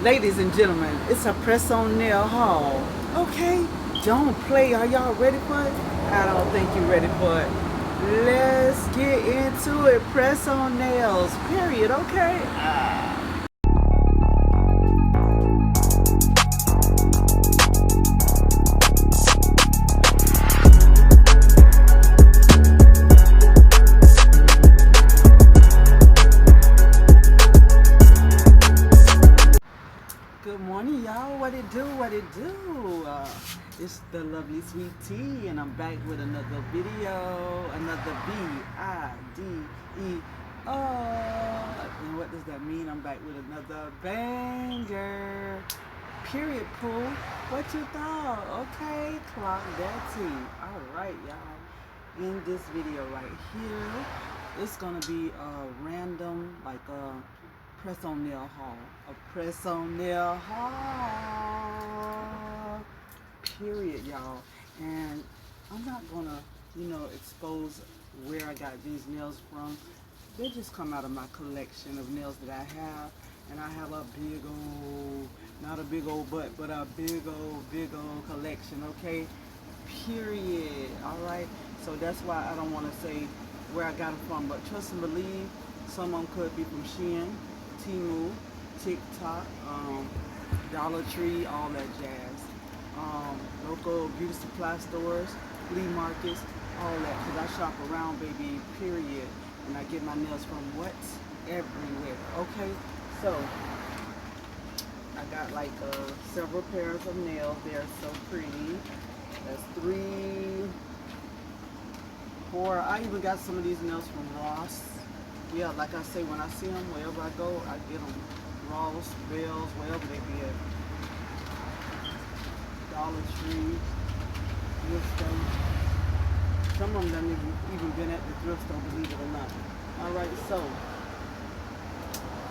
Ladies and gentlemen, it's a press-on nail haul. Okay, don't play. Are y'all ready for it? I don't think you're ready for it. Let's get into it. Press on nails. Period. Okay. Good morning, y'all. What it do? What it do? It's the lovely Sweet Tea, and I'm back with another video, another video. And what does that mean? I'm back with another banger. Period, Pooh. What you thought? Okay, clock that T. All right, y'all. In this video right here, it's gonna be a random, like press-on nail haul. A press-on nail haul. Period, y'all. And I'm not gonna, expose where I got these nails from. They just come out of my collection of nails that I have. And I have a big old, not a big old butt, but a big old collection, okay? Period. All right? So that's why I don't want to say where I got them from. But trust and believe, some of them could be from Shein, Temu, TikTok, Dollar Tree, all that jazz. Local beauty supply stores, flea markets, all that. Because I shop around, baby, period. And I get my nails from what? Everywhere. Okay? So, I got like several pairs of nails. They're so pretty. That's 3, 4. I even got some of these nails from Ross. Yeah, like I say, when I see them, wherever I go, I get them. Ross, Bells, wherever they be at. Dollar Tree, thrift store. Some of them done even been at the thrift store, believe it or not. Alright, so,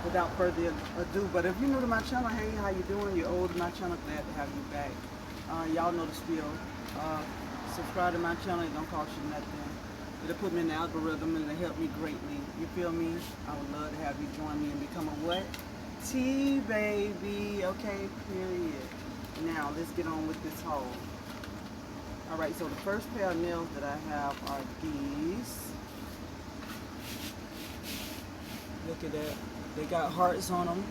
without further ado, but if you're new to my channel, hey, how you doing? You're old to my channel, glad to have you back. Y'all know the spiel. Subscribe to my channel, it don't cost you nothing. It'll put me in the algorithm and it'll help me greatly. You feel me? I would love to have you join me and become a what? Tea baby. Okay, period. Now, let's get on with this haul. Alright, so the first pair of nails that I have are these. Look at that. They got hearts on them.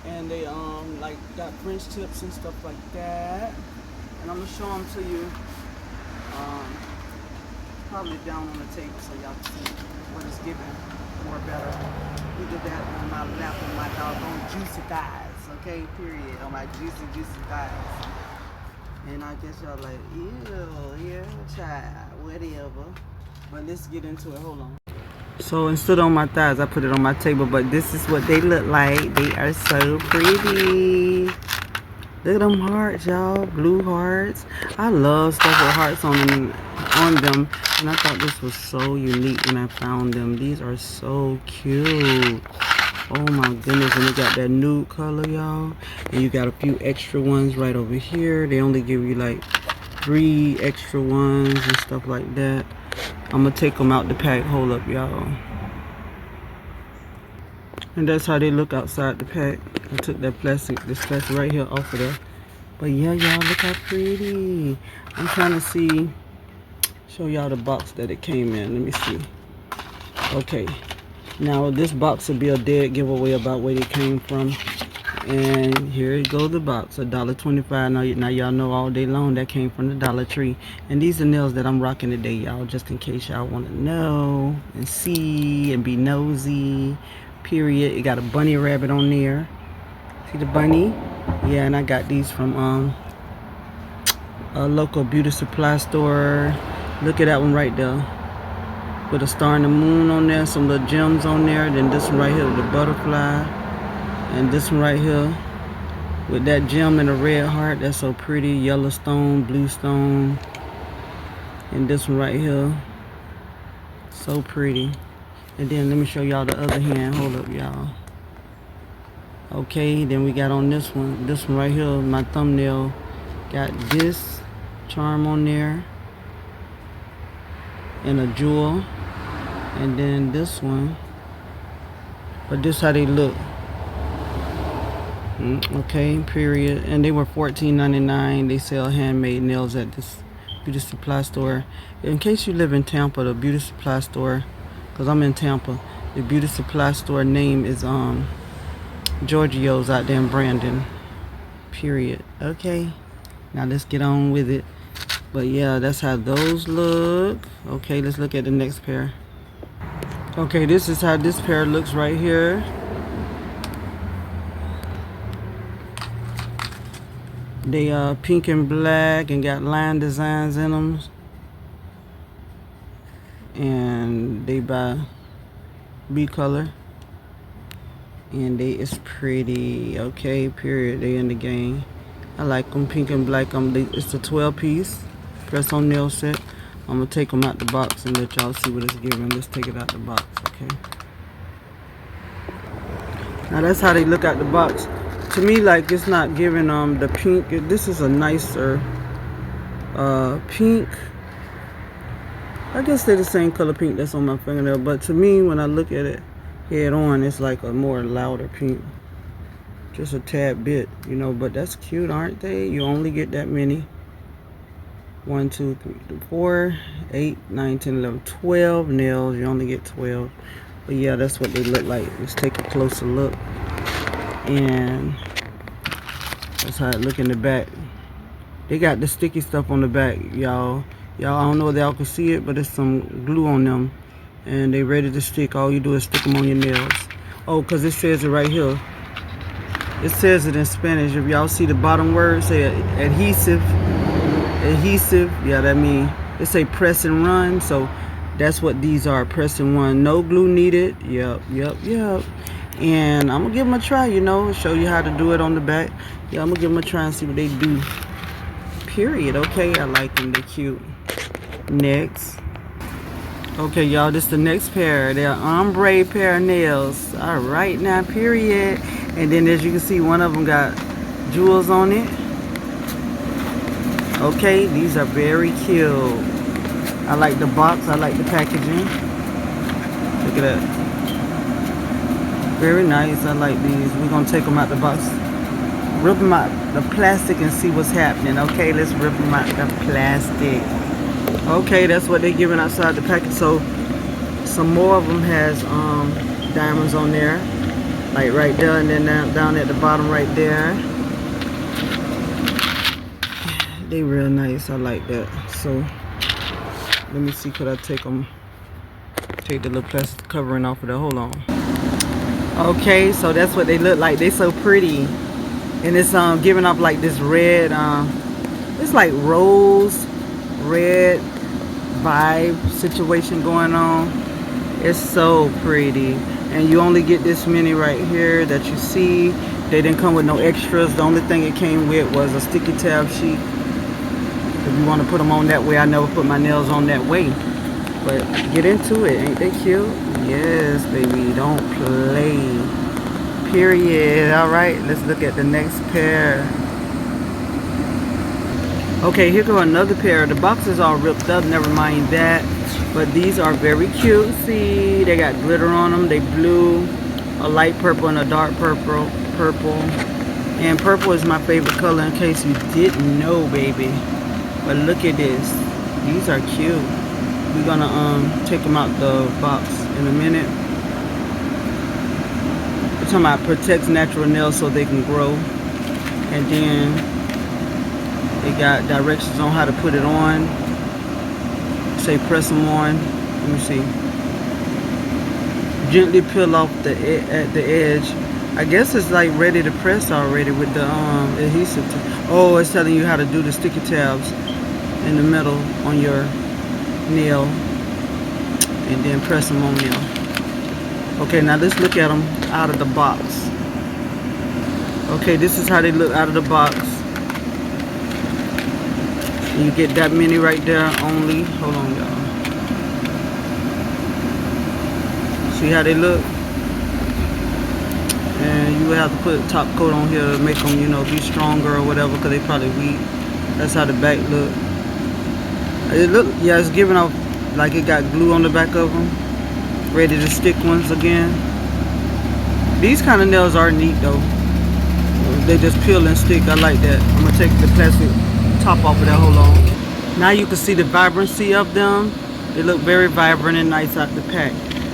And they like got French tips and stuff like that. And I'm gonna show them to you. Probably down on the table so y'all can see what it's giving more better. We did that on my lap on my doggone juicy thighs, okay? Period. On my juicy thighs. And I guess y'all like, ew, yeah, child, whatever. But let's get into it. Hold on. So instead on my thighs, I put it on my table, but this is what they look like. They are so pretty. Look at them hearts, y'all. Blue hearts. I love stuff with hearts on them. And I thought this was so unique when I found them. These are so cute. Oh my goodness. And they got that nude color, y'all. And you got a few extra ones right over here. They only give you like 3 extra ones and stuff like that. I'm going to take them out the pack. Hold up, y'all. And that's how they look outside the pack. I took this plastic right here off of there. But yeah, y'all, look how pretty. I'm trying to show y'all the box that it came in. Let me see. Okay. Now, this box will be a dead giveaway about where it came from. And here it goes, the box, $1.25. Now y'all know all day long that came from the Dollar Tree. And these are nails that I'm rocking today, y'all, just in case y'all want to know and see and be nosy. Period. It got a bunny rabbit on there. See the bunny? Yeah, and I got these from a local beauty supply store. Look at that one right there. With a star and the moon on there, some little gems on there. Then this one right here with the butterfly. And this one right here with that gem and a red heart. That's so pretty. Yellow stone, blue stone. And this one right here. So pretty. And then let me show y'all the other hand. Hold up, y'all. Okay, then we got on this one. This one right here, my thumbnail. Got this charm on there. And a jewel. And then this one. But this how they look. Okay, period. And they were $14.99. They sell handmade nails at this beauty supply store. In case you live in Tampa, the beauty supply store, because I'm in Tampa, the beauty supply store name is Giorgio's out there in Brandon. Period. Okay, now let's get on with it. But yeah, that's how those look. Okay, let's look at the next pair. Okay, this is how this pair looks right here. They pink and black and got line designs in them. And they by B color. And they is pretty. Okay, period. They in the game. I like them pink and black. It's a 12 piece press on nail set. I'm gonna take them out the box and let y'all see what it's giving. Let's take it out the box, okay? Now that's how they look out the box. To me, like, it's not giving the pink. This is a nicer pink. I guess they're the same color pink that's on my fingernail, but to me, when I look at it head on, it's like a more louder pink. Just a tad bit, you know, but that's cute, aren't they? You only get that many. 1, 2, 3, 4, 8, 9, 10, 11, 12 nails. You only get 12. But yeah, that's what they look like. Let's take a closer look. And that's how it look in the back. They got the sticky stuff on the back, y'all. I don't know if y'all can see it, but there's some glue on them. And they ready to stick. All you do is stick them on your nails. Oh, because it says it right here. It says it in Spanish. If y'all see the bottom word, say adhesive. Yeah, that means it say press and run. So that's what these are, press and run. No glue needed. Yep. And I'm gonna give them a try, you know, show you how to do it on the back. Yeah, I'm gonna give them a try and see what they do. Period. Okay, I like them. They're cute. Next. Okay, y'all, this is the next pair. They're ombre pair of nails. All right, now, period. And then as you can see, one of them got jewels on it. Okay, these are very cute. I like the box. I like the packaging. Look at that. Very nice. I like these. We're going to take them out the box. Rip them out the plastic and see what's happening. Okay, let's rip them out the plastic. Okay, that's what they're giving outside the package. So some more of them has diamonds on there. Like right there, and then down at the bottom right there. They real nice. I like that. So let me see, could I take them? Take the little plastic covering off of there. Hold on. Okay, so that's what they look like. They so pretty, and it's giving off like this red. It's like rose red vibe situation going on. It's so pretty, and you only get this many right here that you see. They didn't come with no extras. The only thing it came with was a sticky tab sheet. If you want to put them on that way, I never put my nails on that way. But get into it. Ain't they cute? Yes, baby. Don't play. Period. All right, let's look at the next pair. Okay, here go another pair. The box is all ripped up. Never mind that. But these are very cute. See, they got glitter on them. They blue, a light purple, and a dark purple. And purple is my favorite color, in case you didn't know, baby. But look at this. These are cute. We're gonna take them out the box in a minute. We're talking about protects natural nails so they can grow. And then they got directions on how to put it on. Say press them on. Let me see. Gently peel off at the edge. I guess it's like ready to press already with the adhesive. Oh, it's telling you how to do the sticky tabs in the middle on your nail, and then press them on there. Okay, now let's look at them out of the box. Okay, this is how they look out of the box. And you get that many right there only. Hold on, y'all. See how they look? And you would have to put a top coat on here to make them, you know, be stronger or whatever, because they probably weak. That's how the back look. It look, yeah, it's giving off like it got glue on the back of them. Ready to stick ones again. These kind of nails are neat though. they just peel and stick. I like that. I'm gonna take the plastic top off of that. Hold on. Now you can see the vibrancy of them. They look very vibrant and nice out the pack.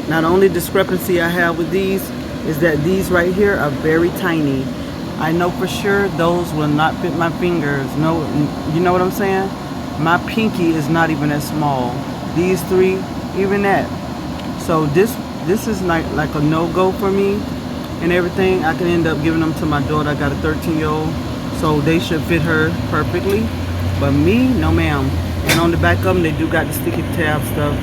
Now the only discrepancy I have with these is that these right here are very tiny. I know for sure those will not fit my fingers. No, you know what I'm saying? My pinky is not even that small. These three, even that. So this is like a no-go for me and everything. I can end up giving them to my daughter. I got a 13-year-old, so they should fit her perfectly. But me, no ma'am. And on the back of them, they do got the sticky tab stuff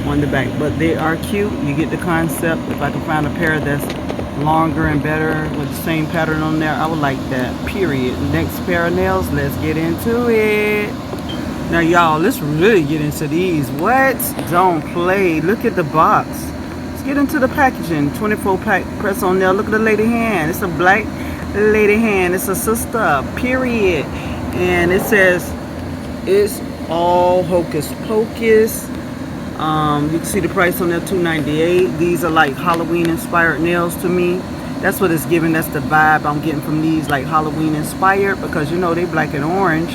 on the back. But they are cute. You get the concept. If I can find a pair that's longer and better with the same pattern on there, I would like that, period. Next pair of nails, let's get into it. Now y'all, let's really get into these. What? Don't play. Look at the box. Let's get into the packaging. 24 pack press on nail. Look at the lady hand. It's a black lady hand. It's a sister, period. And it says it's all hocus pocus. You can see the price on there, $2.98. These are like Halloween inspired nails to me. That's what it's giving. That's the vibe I'm getting from these, like Halloween inspired, because you know they black and orange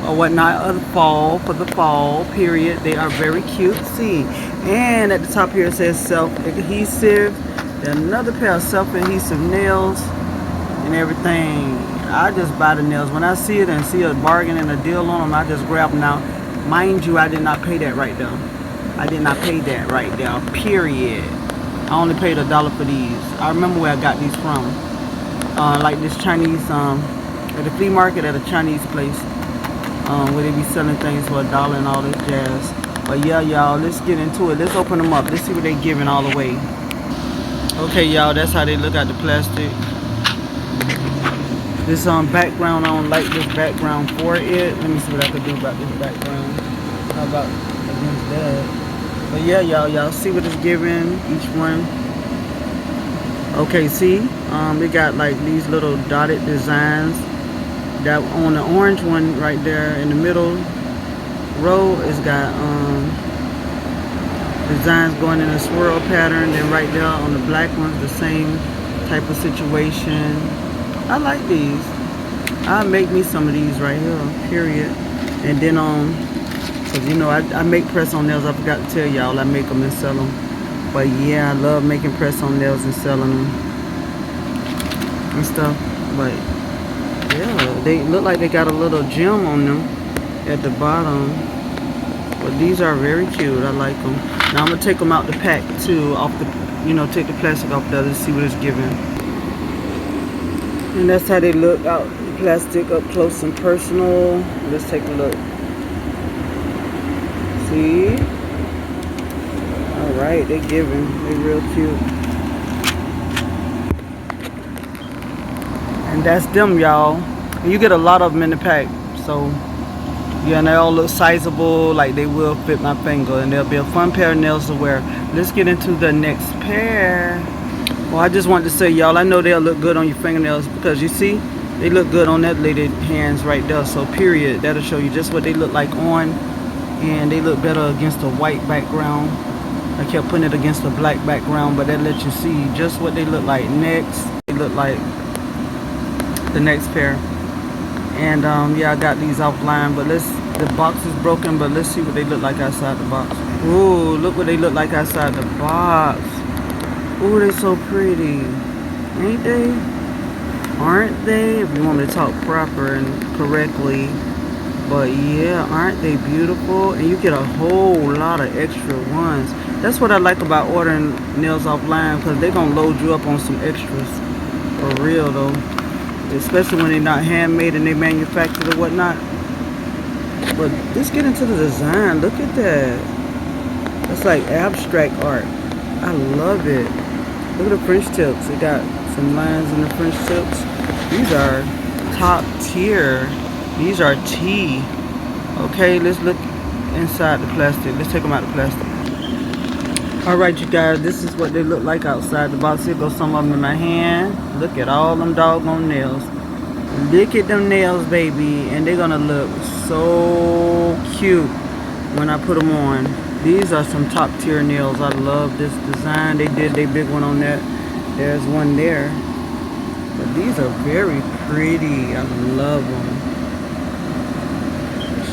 or whatnot of the fall, for the fall, period. They are very cute. See, and at the top here it says self-adhesive. Another pair of self-adhesive nails and everything. I just buy the nails when I see it and see a bargain and a deal on them. I just grab them. Now, mind you, I did not pay that right there. I did not pay that right there, period. I only paid $1 for these. I remember where I got these from. Like this Chinese, at the flea market at a Chinese place, where they be selling things for $1 and all this jazz. But yeah, y'all, let's get into it. Let's open them up. Let's see what they giving all the way. Okay, y'all, that's how they look at the plastic. This background, I don't like this background for it. Let me see what I can do about this background. How about against that? But yeah, y'all see what it's giving, each one. Okay, see, they got like these little dotted designs. That on the orange one right there in the middle row is got designs going in a swirl pattern. Then right there on the black ones, the same type of situation. I like these. I'll make me some of these right here, period. And then cause you know I make press on nails. I forgot to tell y'all I make them and sell them. But yeah, I love making press on nails and selling them and stuff. But yeah, they look like they got a little gem on them at the bottom. But these are very cute. I like them. Now I'm gonna take them out the pack too, off the, you know, take the plastic off there to see what it's giving. And that's how they look out the plastic up close and personal. Let's take a look. See? Alright, they giving. They real cute. And that's them, y'all. And you get a lot of them in the pack. So yeah, and they all look sizable, like they will fit my finger, and they'll be a fun pair of nails to wear. Let's get into the next pair. Well, I just wanted to say, y'all, I know they'll look good on your fingernails because you see, they look good on that lady hands right there. So period, that'll show you just what they look like on, and they look better against a white background. I kept putting it against a black background, but that lets you see just what they look like. Next, they look like the next pair. And yeah, I got these offline, but the box is broken, but let's see what they look like outside the box. Ooh, look what they look like outside the box. Ooh, they so pretty, ain't they? Aren't they? If you want me to talk proper and correctly. But yeah, aren't they beautiful? And you get a whole lot of extra ones. That's what I like about ordering nails offline, because they're gonna load you up on some extras. For real though. Especially when they're not handmade and they manufactured or whatnot. But let's get into the design. Look at that. That's like abstract art. I love it. Look at the French tips. It got some lines in the French tips. These are top tier. These are T. Okay, let's look inside the plastic. Let's take them out of the plastic. Alright, you guys, this is what they look like outside the box. Here goes some of them in my hand. Look at all them doggone nails. Look at them nails, baby. And they're gonna look so cute when I put them on. These are some top tier nails. I love this design. They did their big one on that. There's one there. But these These are very pretty. I love them.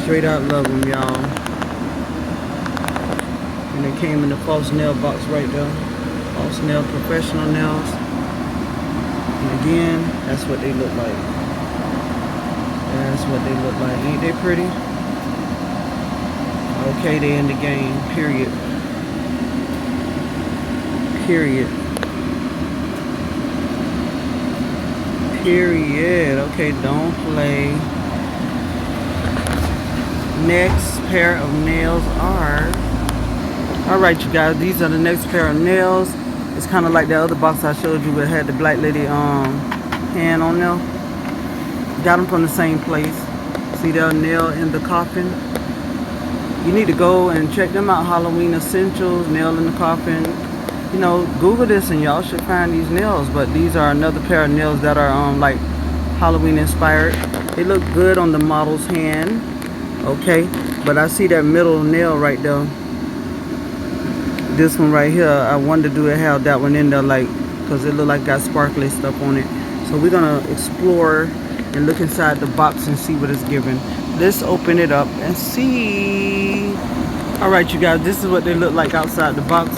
Straight out love them, y'all. And they came in the false nail box right there. False nail, professional nails. And again, that's what they look like. That's what they look like. Ain't they pretty? Okay, they in the game. Period. Period. Period. Okay, don't play. Next pair of nails are... Alright, you guys, these are the next pair of nails. It's kind of like that other box I showed you where it had the black lady hand on there. Got them from the same place. See that nail in the coffin? You need to go and check them out. Halloween Essentials, nail in the coffin. You know, Google this and y'all should find these nails. But these are another pair of nails that are like Halloween inspired. They look good on the model's hand. Okay, but I see that middle nail right there. This one right here, I wonder do it have that one in there, like, because it look like got sparkly stuff on it. So we're gonna explore and look inside the box and see what it's giving. Let's open it up and see. All right, you guys, this is what they look like outside the box.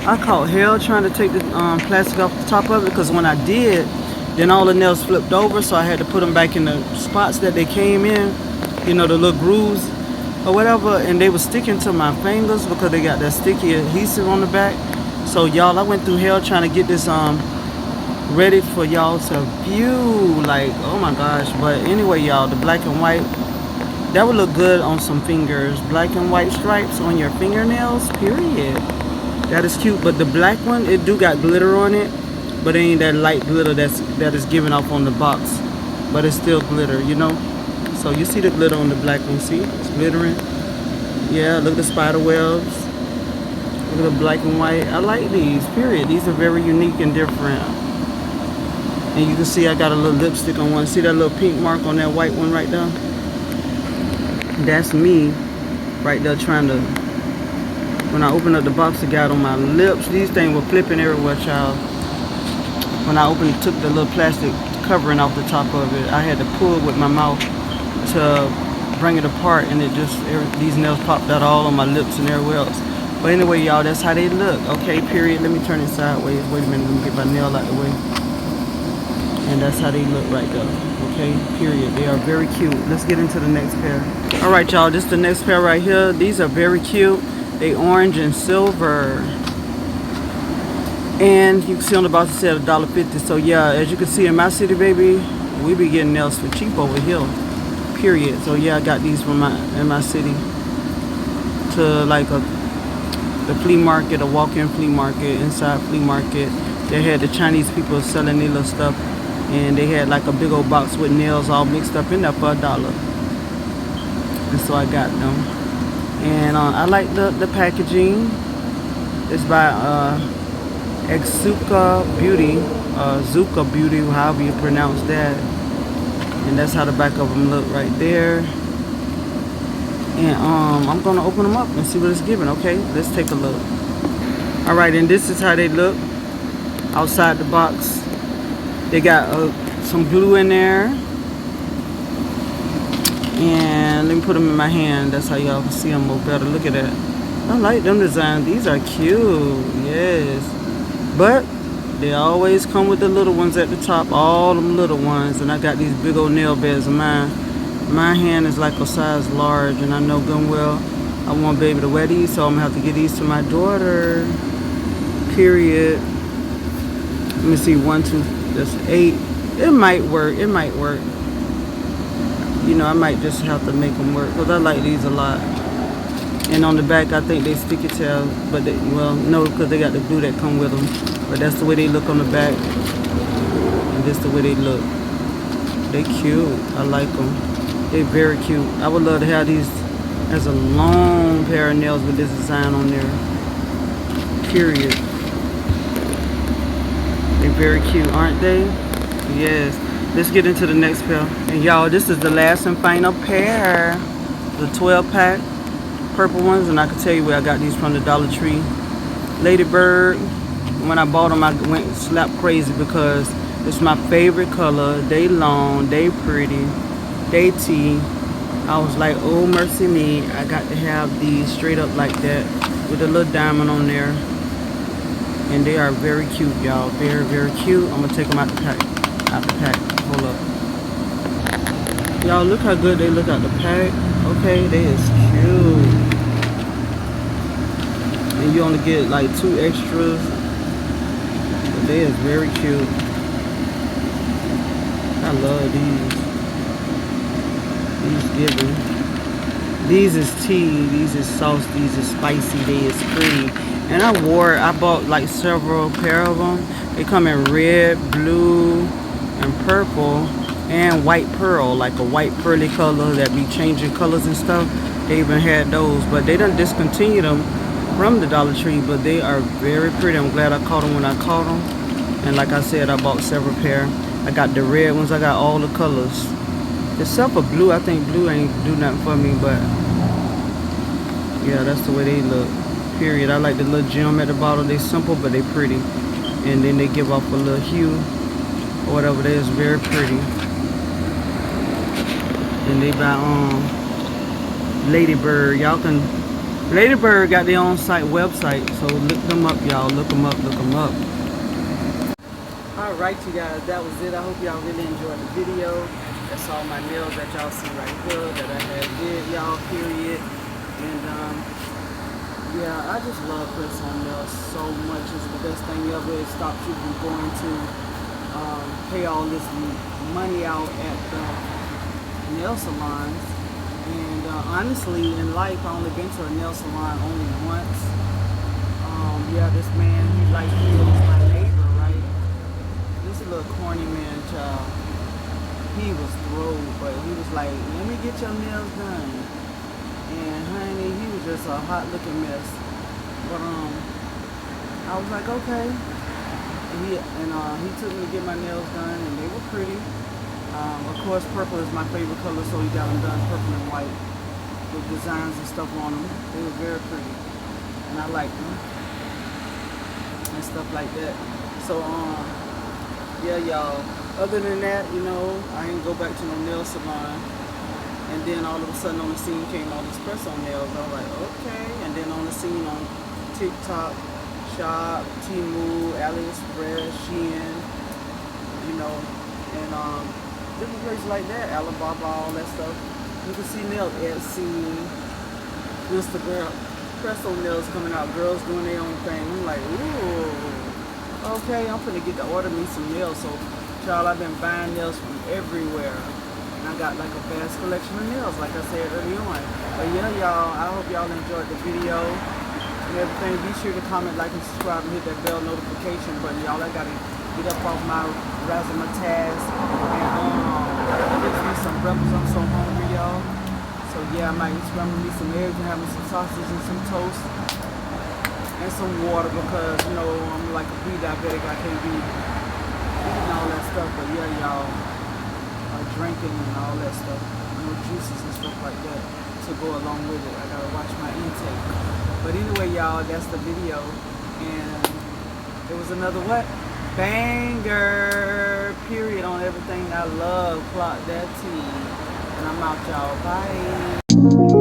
I caught hell trying to take the plastic off the top of it, because when I did, then all the nails flipped over, so I had to put them back in the spots that they came in. You know, the little grooves or whatever, and they were sticking to my fingers because they got that sticky adhesive on the back. So y'all, I went through hell trying to get this ready for y'all to view. Like, oh my gosh. But anyway, y'all, the black and white, that would look good on some fingers. Black and white stripes on your fingernails, period. That is cute. But the black one, it do got glitter on it, but it ain't that light glitter that is giving off on the box, but it's still glitter, you know. So you see the glitter on the black one, see? It's glittering. Yeah, look at the spider webs. Look at the black and white. I like these, period. These are very unique and different. And you can see I got a little lipstick on one. See that little pink mark on that white one right there? That's me right there trying to... When I opened up the box, it got on my lips. These things were flipping everywhere, child. When I opened, took the little plastic covering off the top of it, I had to pull with my mouth to bring it apart, and it just, these nails popped out all on my lips and everywhere else. But anyway, y'all, that's how they look. Okay, period. Let me turn it sideways. Wait a minute, let me get my nail out the way. And that's how they look right there. Okay, period. They are very cute. Let's get into the next pair. All right, y'all, this is the next pair right here. These are very cute. They orange and silver. And you can see on the box it said $1.50. So yeah, as you can see in my city, baby, we be getting nails for cheap over here. Period. So yeah, I got these from in my city to like the flea market, a walk-in flea market, inside flea market. They had the Chinese people selling their little stuff, and they had like a big old box with nails all mixed up in there for $1. And so I got them. And I like the packaging. It's by Exuka Beauty, Zuka Beauty, however you pronounce that. And that's how the back of them look right there. And I'm gonna open them up and see what it's giving. Okay, let's take a look. All right, and this is how they look outside the box. They got some glue in there, and let me put them in my hand. That's how y'all can see them more better. Look at that. I like them designs. These are cute. Yes, but they always come with the little ones at the top, all them little ones. And I got these big old nail beds of mine. My hand is like a size large, and I know good and well I want baby to wear these, so I'm gonna have to get these to my daughter. Period. Let me see, 1, 2, that's 8. It might work, it might work. You know, I might just have to make them work, because I like these a lot. And on the back, I think they sticky tail, but they, well, no, because they got the glue that come with them. But that's the way they look on the back, and this the way they look. They cute. I like them. They very cute. I would love to have these as a long pair of nails with this design on there. Period. They're very cute, aren't they? Yes. Let's get into the next pair. And y'all, this is the last and final pair. The 12-pack purple ones, and I can tell you where I got these from, the Dollar Tree. Ladybird. When I bought them, I went slap crazy because It's my favorite color. They long, they pretty, they tea. I was like, oh mercy me, I got to have these straight up like that with a little diamond on there. And they are very cute, y'all. Very, very cute. I'm gonna take them out the pack. Hold up. Y'all, look how good they look out the pack. Okay, they is cute. And you only get like 2 extras. But they is very cute. I love these giving. These is tea, these is sauce, these is spicy, they is pretty. And I bought like several pair of them. They come in red, blue, and purple, and white pearl, like a white pearly color that be changing colors and stuff. They even had those, but they done discontinued them from the Dollar Tree, but they are very pretty. I'm glad I caught them when I caught them. And like I said, I bought several pair. I got the red ones, I got all the colors. Except for blue, I think blue ain't do nothing for me, but yeah, that's the way they look, period. I like the little gem at the bottom. They simple, but they pretty. And then they give off a little hue, or whatever they is, very pretty. And they by Ladybird. Y'all can, Ladybird got their own website, so look them up, y'all. Look them up. Alright, you guys, that was it. I hope y'all really enjoyed the video. That's all my nails that y'all see right here that I had did, y'all, period. And yeah, I just love press-on nails so much. It's the best thing ever. It stops you from going to pay all this money out at the nail salons. And honestly, in life, I only been to a nail salon only once. Yeah, this man, he was my neighbor, right? This little corny man, child. He was thrilled, but he was like, let me get your nails done. And honey, he was just a hot looking mess. But I was like, okay. And he took me to get my nails done, and they were pretty. Of course, purple is my favorite color, so he got them done purple and white with designs and stuff on them. They were very pretty, and I liked them and stuff like that. So yeah, y'all. Other than that, you know, I didn't go back to no nail salon. And then all of a sudden on the scene came all these press-on nails. I was like, okay. And then on the scene on TikTok, Shop, Temu, AliExpress, Shein, you know, and different places like that, Alibaba, all that stuff. You can see nails, Etsy, Instagram, press-on nails coming out, girls doing their own thing. I'm like, ooh, okay, I'm finna get to order me some nails. So, y'all, I've been buying nails from everywhere. And I got like a vast collection of nails, like I said early on. But yeah, y'all, I hope y'all enjoyed the video and everything. Be sure to comment, like, and subscribe, and hit that bell notification button. Y'all, I gotta get up off my razzmatazz and get me some breakfast. I'm so hungry, y'all. So yeah, I might scramble me some eggs and have me some sausage and some toast and some water, because you know I'm like a pre-diabetic. I can't be eating all that stuff. But yeah, y'all, drinking and all that stuff, no juices and stuff like that to go along with it. I gotta watch my intake. But anyway, y'all, that's the video, and it was another what? Banger, period, on everything I love. Clock that T. And I'm out, y'all. Bye.